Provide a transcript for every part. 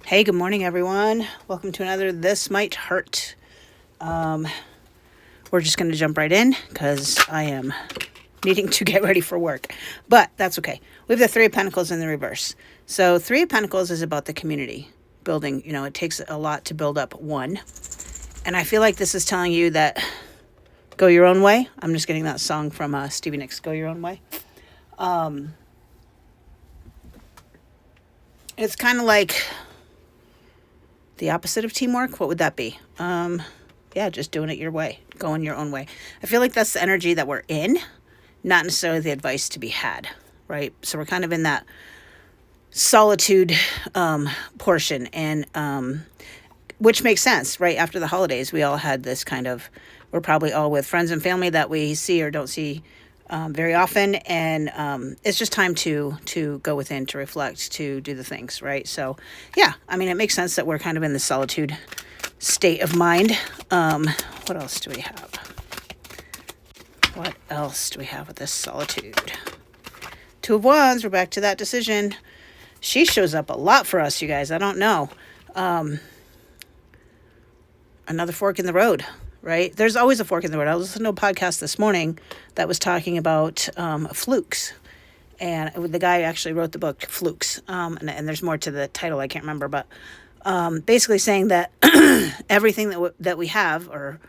Hey, good morning, everyone. Welcome to another This Might Hurt. We're just going to jump right in because I am needing to get ready for work. But that's okay. We have the Three of Pentacles in the reverse. So Three of Pentacles is about the community building. You know, it takes a lot to build up one. And I feel like this is telling you that go your own way. I'm just getting that song from Stevie Nicks, Go Your Own Way. It's kind of like the opposite of teamwork. What would that be? Just doing it your way, going your own way. I feel like that's the energy that we're in, not necessarily the advice to be had, right? So we're kind of in that solitude portion, and which makes sense, right? After the holidays, we all had this we're probably all with friends and family that we see or don't see very often, and it's just time to go within, to reflect, to do the things, right? So yeah, I mean, it makes sense that we're kind of in the solitude state of mind. What else do we have? What else do we have with this solitude? Two of Wands, we're back to that decision. She shows up a lot for us, you guys. I don't know. Another fork in the road, right? There's always a fork in the road. I was listening to a podcast this morning that was talking about flukes. And the guy actually wrote the book Flukes. And there's more to the title. I can't remember. But basically saying that everything that we have or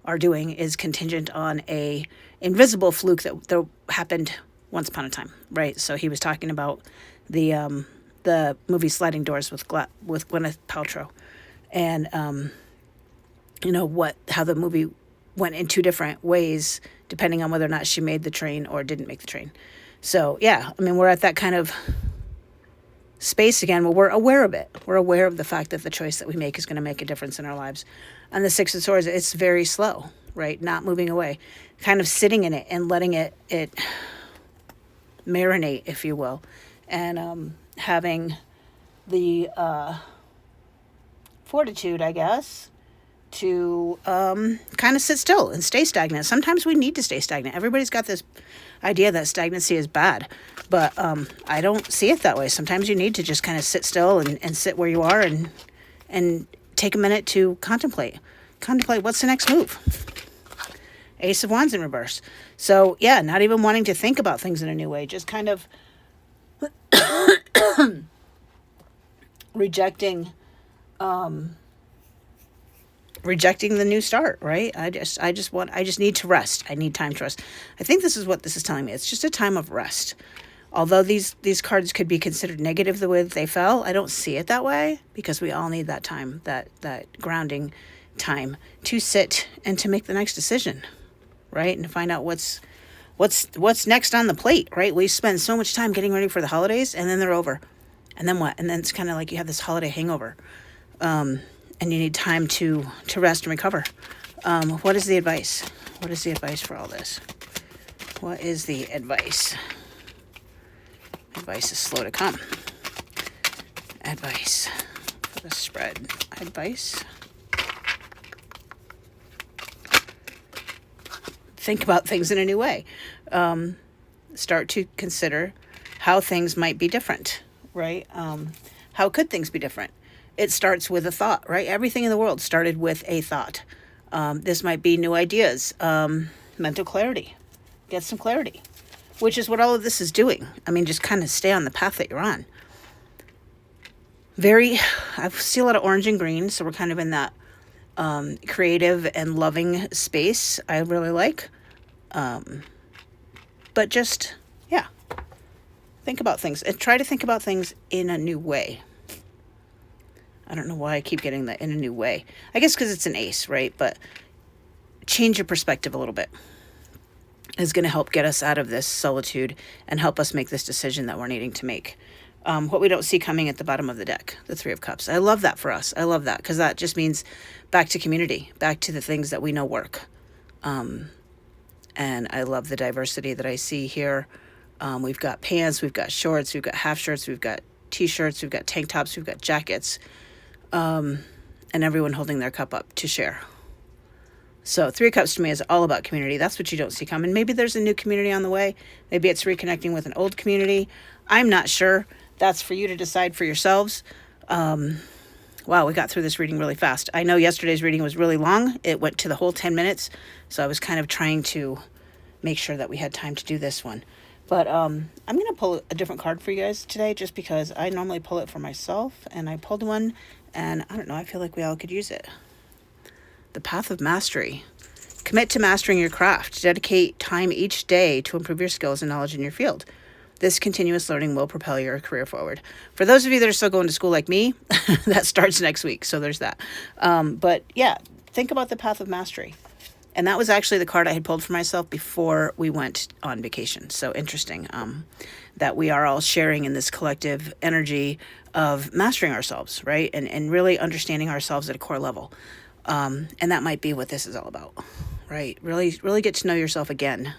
are doing is contingent on a invisible fluke that happened once upon a time, right? So he was talking about the movie Sliding Doors with Gwyneth Paltrow. And how the movie went in two different ways depending on whether or not she made the train or didn't make the train. So yeah, I mean, we're at that kind of space again where we're aware of it. We're aware of the fact that the choice that we make is going to make a difference in our lives. And the Six of Swords, it's very slow, right? Not moving away, kind of sitting in it and letting it marinate, if you will, and having the fortitude, I guess, to kind of sit still and stay stagnant. Sometimes we need to stay stagnant. Everybody's got this idea that stagnancy is bad, but I don't see it that way. Sometimes you need to just kind of sit still and sit where you are and take a minute to contemplate what's the next move. Ace of Wands in reverse. So yeah, not even wanting to think about things in a new way, just kind of rejecting the new start, right? I just need to rest. I need time to rest. I think this is what this is telling me. It's just a time of rest. Although these cards could be considered negative the way that they fell, I don't see it that way, because we all need that time, that grounding time to sit and to make the next decision, right? And to find out what's next on the plate, right? We spend so much time getting ready for the holidays, and then they're over. And then what? And then it's kind of like you have this holiday hangover. And you need time to rest and recover. What is the advice? What is the advice for all this? What is the advice? Advice is slow to come. Advice for the spread. Advice. Think about things in a new way. Start to consider how things might be different, right? How could things be different? It starts with a thought, right? Everything in the world started with a thought. This might be new ideas, mental clarity. Get some clarity, which is what all of this is doing. I mean, just kind of stay on the path that you're on. I see a lot of orange and green, so we're kind of in that creative and loving space I really like. But just, yeah, think about things and try to think about things in a new way. I don't know why I keep getting that, in a new way. I guess because it's an ace, right? But change your perspective a little bit is going to help get us out of this solitude and help us make this decision that we're needing to make. What we don't see coming at the bottom of the deck, the Three of Cups. I love that for us. I love that because that just means back to community, back to the things that we know work. And I love the diversity that I see here. We've got pants, we've got shorts, we've got half shirts, we've got t-shirts, we've got tank tops, we've got jackets. And everyone holding their cup up to share. So Three of Cups to me is all about community. That's what you don't see coming. Maybe there's a new community on the way. Maybe it's reconnecting with an old community. I'm not sure. That's for you to decide for yourselves. Wow, we got through this reading really fast. I know yesterday's reading was really long. It went to the whole 10 minutes. So I was kind of trying to make sure that we had time to do this one. But I'm going to pull a different card for you guys today just because I normally pull it for myself. And I pulled one and I don't know, I feel like we all could use it. The Path of Mastery. Commit to mastering your craft. Dedicate time each day to improve your skills and knowledge in your field. This continuous learning will propel your career forward. For those of you that are still going to school like me, that starts next week. So there's that. But yeah, think about the Path of Mastery. And that was actually the card I had pulled for myself before we went on vacation. So interesting that we are all sharing in this collective energy of mastering ourselves, right? And really understanding ourselves at a core level. And that might be what this is all about, right? Really get to know yourself again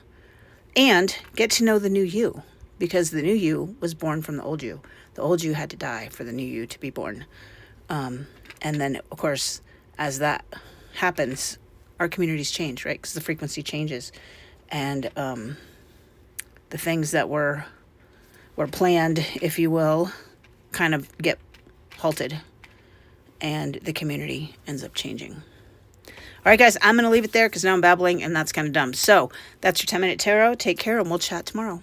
and get to know the new you. Because the new you was born from the old you. The old you had to die for the new you to be born. And then, of course, as that happens, our communities change, right? Because the frequency changes. And the things that were planned, if you will, kind of get halted. And the community ends up changing. All right, guys, I'm going to leave it there because now I'm babbling and that's kind of dumb. So that's your 10-minute tarot. Take care and we'll chat tomorrow.